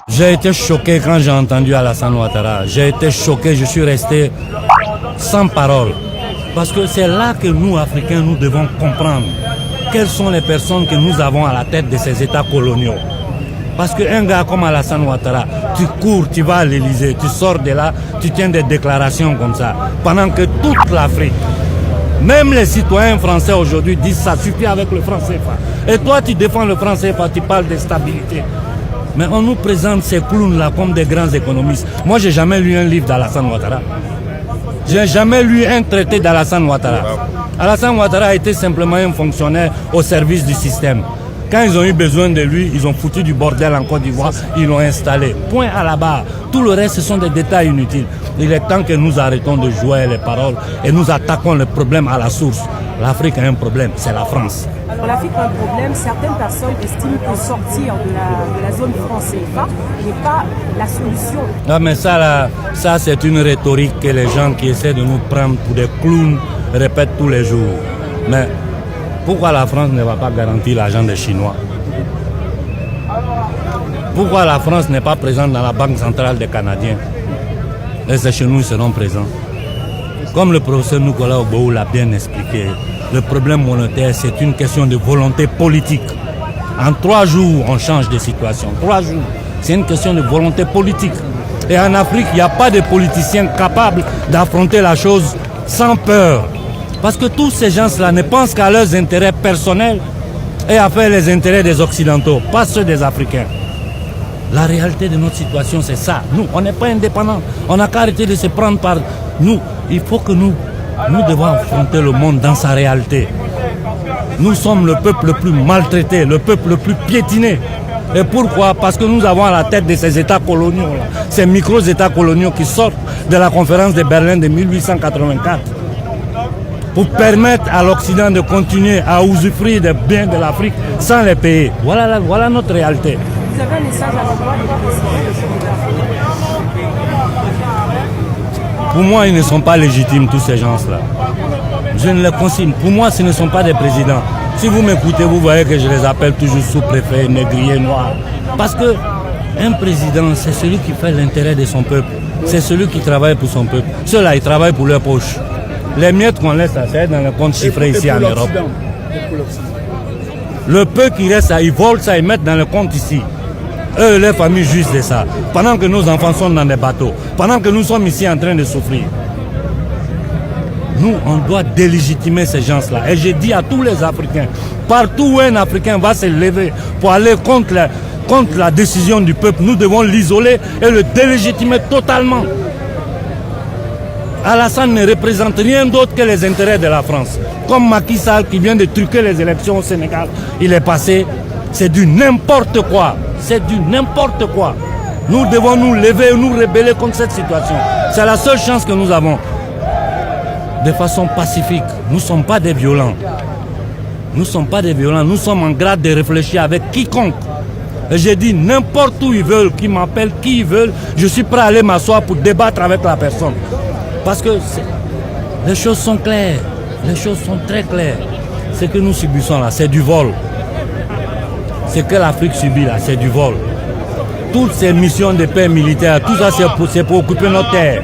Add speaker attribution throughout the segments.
Speaker 1: J'ai été choqué quand j'ai entendu Alassane Ouattara. J'ai été choqué, je suis resté sans parole. Parce que c'est là que nous, Africains, nous devons comprendre quelles sont les personnes que nous avons à la tête de ces États coloniaux. Parce qu'un gars comme Alassane Ouattara, tu cours, tu vas à l'Élysée, tu sors de là, tu tiens des déclarations comme ça. Pendant que toute l'Afrique, même les citoyens français aujourd'hui disent ça suffit avec le franc CFA. Et toi, tu défends le franc CFA, tu parles de stabilité. Mais on nous présente ces clowns-là comme des grands économistes. Moi, j'ai jamais lu un livre d'Alassane Ouattara. J'ai jamais lu un traité d'Alassane Ouattara. Alassane Ouattara a été simplement un fonctionnaire au service du système. Quand ils ont eu besoin de lui, ils ont foutu du bordel en Côte d'Ivoire, ils l'ont installé. Point à la barre. Tout le reste, ce sont des détails inutiles. Il est temps que nous arrêtons de jouer les paroles et nous attaquons le problème à la source. L'Afrique a un problème, c'est la France.
Speaker 2: Alors l'Afrique a un problème. Certaines personnes estiment que sortir de la zone franc CFA n'est pas la solution.
Speaker 1: Non mais ça c'est une rhétorique que les gens qui essaient de nous prendre pour des clowns répètent tous les jours. Mais pourquoi la France ne va pas garantir l'argent des Chinois? Pourquoi la France n'est pas présente dans la Banque centrale des Canadiens? Et c'est chez nous, ils seront présents. Comme le professeur Nicolas Oboou l'a bien expliqué, le problème monétaire, c'est une question de volonté politique. En 3 jours, on change de situation. 3 jours, c'est une question de volonté politique. Et en Afrique, il n'y a pas de politiciens capables d'affronter la chose sans peur. Parce que tous ces gens-là ne pensent qu'à leurs intérêts personnels et à faire les intérêts des Occidentaux, pas ceux des Africains. La réalité de notre situation, c'est ça. Nous, on n'est pas indépendants. On n'a qu'à arrêter de se prendre par nous. Il faut que nous devons affronter le monde dans sa réalité. Nous sommes le peuple le plus maltraité, le peuple le plus piétiné. Et pourquoi? Parce que nous avons à la tête de ces États coloniaux, ces micro-États coloniaux qui sortent de la conférence de Berlin de 1884. Pour permettre à l'Occident de continuer à usufruire des biens de l'Afrique sans les payer. Voilà notre réalité.
Speaker 2: Vous avez un message à l'endroit du président de
Speaker 1: Pour moi, ils ne sont pas légitimes, tous ces gens-là. Je ne les consigne. Pour moi, ce ne sont pas des présidents. Si vous m'écoutez, vous voyez que je les appelle toujours sous-préfets, négriers, noirs. Parce que un président, c'est celui qui fait l'intérêt de son peuple. C'est celui qui travaille pour son peuple. Ceux-là, ils travaillent pour leur poche. Les miettes qu'on laisse, c'est dans le compte chiffré ici en Europe. Le peu qui reste, ils volent ça, ils mettent dans le compte ici. Eux, les familles jouissent de ça. Pendant que nos enfants sont dans des bateaux. Pendant que nous sommes ici en train de souffrir. Nous, on doit délégitimer ces gens-là. Et je dis à tous les Africains, partout où un Africain va se lever pour aller contre la décision du peuple, nous devons l'isoler et le délégitimer totalement. Alassane ne représente rien d'autre que les intérêts de la France. Comme Macky Sall qui vient de truquer les élections au Sénégal, il est passé, c'est du n'importe quoi. C'est du n'importe quoi. Nous devons nous lever et nous rebeller contre cette situation. C'est la seule chance que nous avons. De façon pacifique. Nous ne sommes pas des violents. Nous ne sommes pas des violents. Nous sommes en grade de réfléchir avec quiconque. Et j'ai dit n'importe où ils veulent, qu'ils m'appellent, qui ils veulent, je suis prêt à aller m'asseoir pour débattre avec la personne. Parce que les choses sont claires. Les choses sont très claires. Ce que nous subissons là, c'est du vol. Ce que l'Afrique subit là, c'est du vol. Toutes ces missions de paix militaire, tout ça c'est pour occuper nos terres.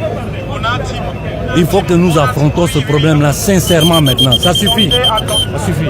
Speaker 1: Il faut que nous affrontons ce problème là sincèrement maintenant. Ça suffit. Ça suffit.